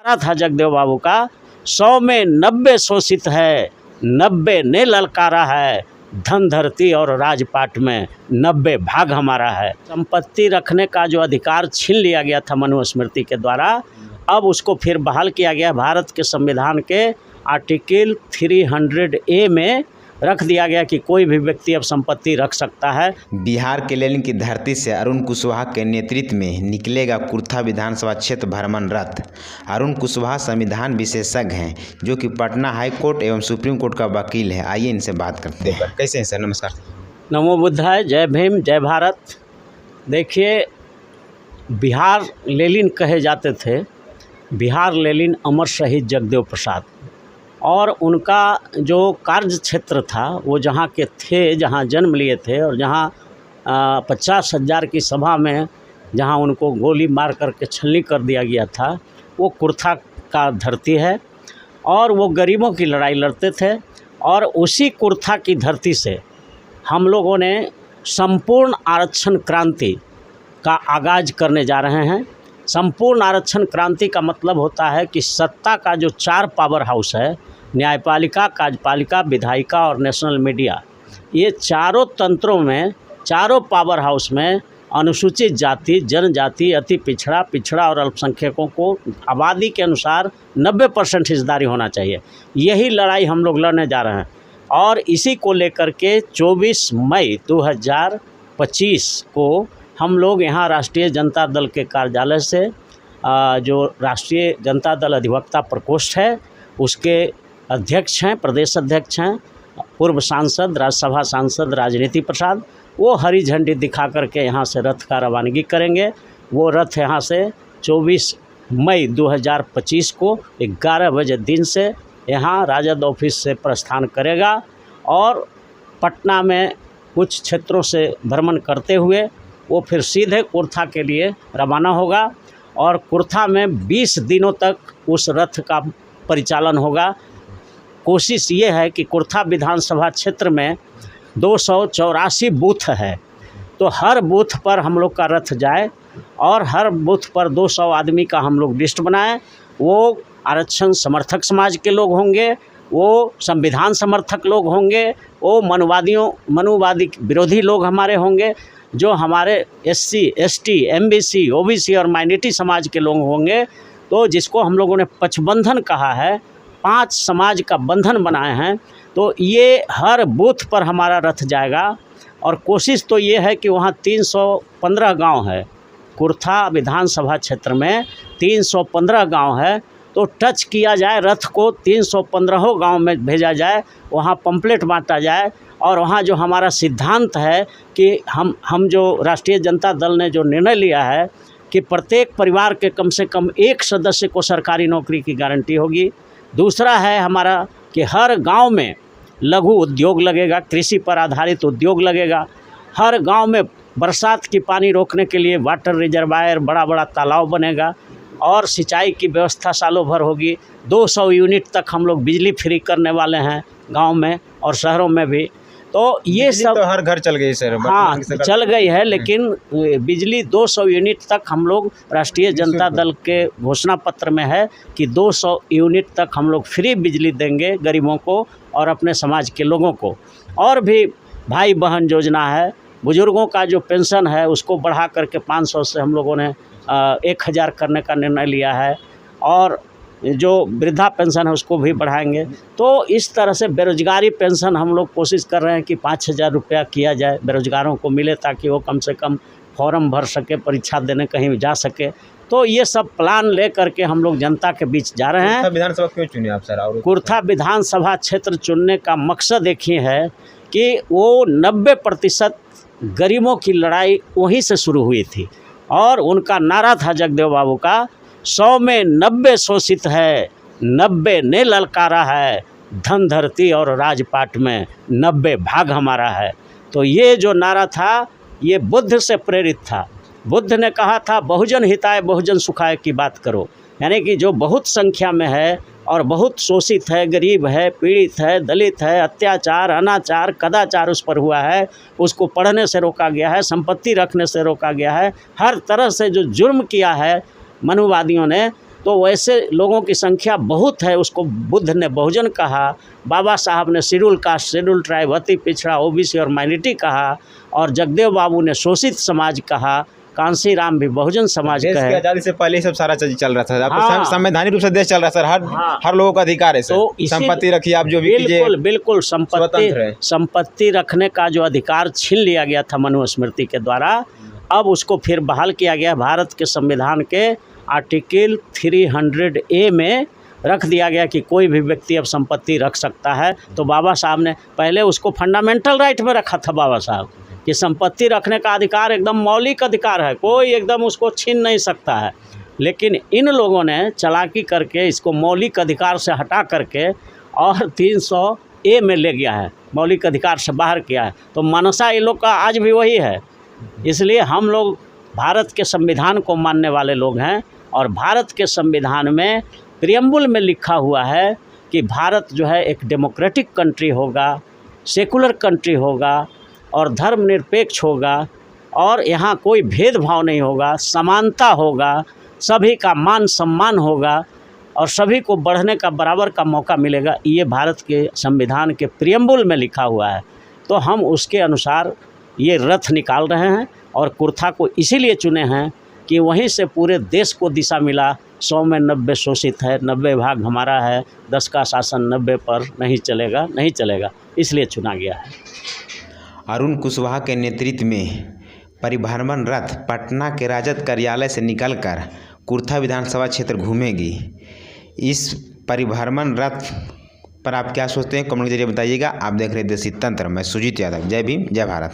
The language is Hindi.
था जगदेव बाबू का 100 में 90 शोषित है, 90 ने ललकारा है, धन धरती और राजपाट में 90 भाग हमारा है। संपत्ति रखने का जो अधिकार छीन लिया गया था मनुस्मृति के द्वारा, अब उसको फिर बहाल किया गया। भारत के संविधान के आर्टिकल 300A में रख दिया गया कि कोई भी व्यक्ति अब संपत्ति रख सकता है। बिहार के लेनिन की धरती से अरुण कुशवाहा के नेतृत्व में निकलेगा कुर्था विधानसभा क्षेत्र भ्रमण रथ। अरुण कुशवाहा संविधान विशेषज्ञ हैं, जो कि पटना हाई कोर्ट एवं सुप्रीम कोर्ट का वकील है। आइए इनसे बात करते हैं। कैसे हैं सर? नमस्कार। नमो बुद्धाय, जय भीम, जय भारत। देखिए, बिहार लेनिन कहे जाते थे, बिहार लेनिन अमर शहीद जगदेव प्रसाद, और उनका जो कार्य क्षेत्र था वो जहाँ के थे, जहाँ जन्म लिए थे और जहाँ 50,000 की सभा में जहाँ उनको गोली मार करके छलनी कर दिया गया था, वो कुर्था का धरती है। और वो गरीबों की लड़ाई लड़ते थे, और उसी कुर्था की धरती से हम लोगों ने संपूर्ण आरक्षण क्रांति का आगाज़ करने जा रहे हैं। संपूर्ण आरक्षण क्रांति का मतलब होता है कि सत्ता का जो 4 पावर हाउस है, न्यायपालिका, कार्यपालिका, विधायिका और नेशनल मीडिया, ये चारों तंत्रों में, चारों पावर हाउस में अनुसूचित जाति, जनजाति, अति पिछड़ा, पिछड़ा और अल्पसंख्यकों को आबादी के अनुसार 90% हिस्सेदारी होना चाहिए। यही लड़ाई हम लोग लड़ने जा रहे हैं, और इसी को लेकर के 24 मई 2025 को हम लोग यहाँ राष्ट्रीय जनता दल के कार्यालय से, जो राष्ट्रीय जनता दल अधिवक्ता प्रकोष्ठ है, उसके अध्यक्ष हैं, प्रदेश अध्यक्ष हैं, पूर्व सांसद, राज्यसभा सांसद राजनीति प्रसाद, वो हरी झंडी दिखा करके यहाँ से रथ का रवानगी करेंगे। वो रथ यहाँ से 24 मई 2025 को 11 बजे दिन से यहाँ राजद ऑफिस से प्रस्थान करेगा, और पटना में कुछ क्षेत्रों से भ्रमण करते हुए वो फिर सीधे कुर्था के लिए रवाना होगा। और कुर्था में 20 दिनों तक उस रथ का परिचालन होगा। कोशिश ये है कि कुर्था विधानसभा क्षेत्र में 284 बूथ है, तो हर बूथ पर हम लोग का रथ जाए, और हर बूथ पर 200 आदमी का हम लोग लिस्ट बनाएं। वो आरक्षण समर्थक समाज के लोग होंगे, वो संविधान समर्थक लोग होंगे, वो मनुवादी विरोधी लोग हमारे होंगे, जो हमारे SC, ST, MBC, OBC और माइनॉरिटी समाज के लोग होंगे। तो जिसको हम लोगों ने पचबंधन कहा है, 5 समाज का बंधन बनाए हैं, तो ये हर बूथ पर हमारा रथ जाएगा। और कोशिश तो ये है कि वहाँ 315 गांव है, कुर्था विधानसभा क्षेत्र में 315 गांव है, तो टच किया जाए रथ को, 315 गांव में भेजा जाए, वहाँ पंपलेट बांटा जाए। और वहाँ जो हमारा सिद्धांत है कि हम जो राष्ट्रीय जनता दल ने जो निर्णय लिया है कि प्रत्येक परिवार के कम से कम एक सदस्य को सरकारी नौकरी की गारंटी होगी। दूसरा है हमारा कि हर गांव में लघु उद्योग लगेगा, कृषि पर आधारित उद्योग लगेगा। हर गांव में बरसात की पानी रोकने के लिए वाटर रिजर्वायर, बड़ा बड़ा तालाब बनेगा, और सिंचाई की व्यवस्था सालों भर होगी। 200 यूनिट तक हम लोग बिजली फ्री करने वाले हैं गांव में और शहरों में भी। तो ये सब तो हर घर चल गई सर। हाँ, चल गई है, लेकिन बिजली 200 यूनिट तक हम लोग राष्ट्रीय जनता दल के घोषणा पत्र में है कि 200 यूनिट तक हम लोग फ्री बिजली देंगे गरीबों को और अपने समाज के लोगों को। और भी भाई बहन योजना है, बुजुर्गों का जो पेंशन है उसको बढ़ा करके 500 से हम लोगों ने 1000 करने का निर्णय लिया है, और जो वृद्धा पेंशन है उसको भी बढ़ाएंगे। तो इस तरह से बेरोजगारी पेंशन हम लोग कोशिश कर रहे हैं कि 5000 रुपया किया जाए, बेरोजगारों को मिले, ताकि वो कम से कम फॉर्म भर सके, परीक्षा देने कहीं जा सके। तो ये सब प्लान ले करके हम लोग जनता के बीच जा रहे हैं। विधानसभा क्यों चुने आप सर? और कुर्था विधानसभा क्षेत्र चुनने का मकसद एक ही है कि वो 90% गरीबों की लड़ाई वहीं से शुरू हुई थी, और उनका नारा था जगदेव बाबू का 100 में 90 शोषित है, 90 ने ललकारा है, धन धरती और राजपाट में 90 भाग हमारा है। तो ये जो नारा था ये बुद्ध से प्रेरित था। बुद्ध ने कहा था बहुजन हिताय बहुजन सुखाय की बात करो, यानी कि जो बहुत संख्या में है और बहुत शोषित है, गरीब है, पीड़ित है, दलित है, अत्याचार, अनाचार, कदाचार उस पर हुआ है, उसको पढ़ने से रोका गया है, संपत्ति रखने से रोका गया है, हर तरह से जो जुर्म किया है मनुवादियों ने, तो वैसे लोगों की संख्या बहुत है। उसको बुद्ध ने बहुजन कहा, बाबा साहब ने शेड्यूल कास्ट, शेड्यूल ट्राइब, अति पिछड़ा, ओबीसी और माइनॉरिटी कहा, और जगदेव बाबू ने शोषित समाज कहा, कांसी राम भी बहुजन समाज देश कहे। की आज़ादी से पहले ही सब सारा चीज चल रहा था। अब हाँ। तो संवैधानिक रूप से देश चल रहा है सर। हर लोगों का अधिकार है सर। तो संपत्ति रखिए, आप जो भी कीजिए, बिल्कुल बिल्कुल स्वतंत्र है। संपत्ति रखने का जो अधिकार छीन लिया गया था मनुस्मृति के द्वारा, अब उसको फिर बहाल किया गया। भारत के संविधान के आर्टिकल 300A में रख दिया गया कि कोई भी व्यक्ति अब संपत्ति रख सकता है। तो बाबा साहब ने पहले उसको फंडामेंटल राइट में रखा था बाबा साहब, कि संपत्ति रखने का अधिकार एकदम मौलिक अधिकार है, कोई एकदम उसको छीन नहीं सकता है। लेकिन इन लोगों ने चालाकी करके इसको मौलिक अधिकार से हटा करके और 300A में ले गया है, मौलिक अधिकार से बाहर किया है। तो मनसा ये लोग का आज भी वही है। इसलिए हम लोग भारत के संविधान को मानने वाले लोग हैं, और भारत के संविधान में प्रियम्बुल में लिखा हुआ है कि भारत जो है एक डेमोक्रेटिक कंट्री होगा, सेकुलर कंट्री होगा और धर्मनिरपेक्ष होगा, और यहाँ कोई भेदभाव नहीं होगा, समानता होगा, सभी का मान सम्मान होगा और सभी को बढ़ने का बराबर का मौका मिलेगा। ये भारत के संविधान के प्रियम्बुल में लिखा हुआ है। तो हम उसके अनुसार ये रथ निकाल रहे हैं, और कुर्था को इसीलिए चुने हैं कि वहीं से पूरे देश को दिशा मिला। 100 में 90 शोषित है, 90 भाग हमारा है, 10 का शासन 90 पर नहीं चलेगा, नहीं चलेगा, इसलिए चुना गया है। अरुण कुशवाहा के नेतृत्व में परिभ्रमण रथ पटना के राजद कार्यालय से निकलकर कुर्था विधानसभा क्षेत्र घूमेगी। इस परिभ्रमण रथ पर आप क्या सोचते हैं, कमेंट के जरिए बताइएगा। आप देख रहे हैं देसी तंत्र, मैं सुजीत यादव। जय भीम, जय भारत।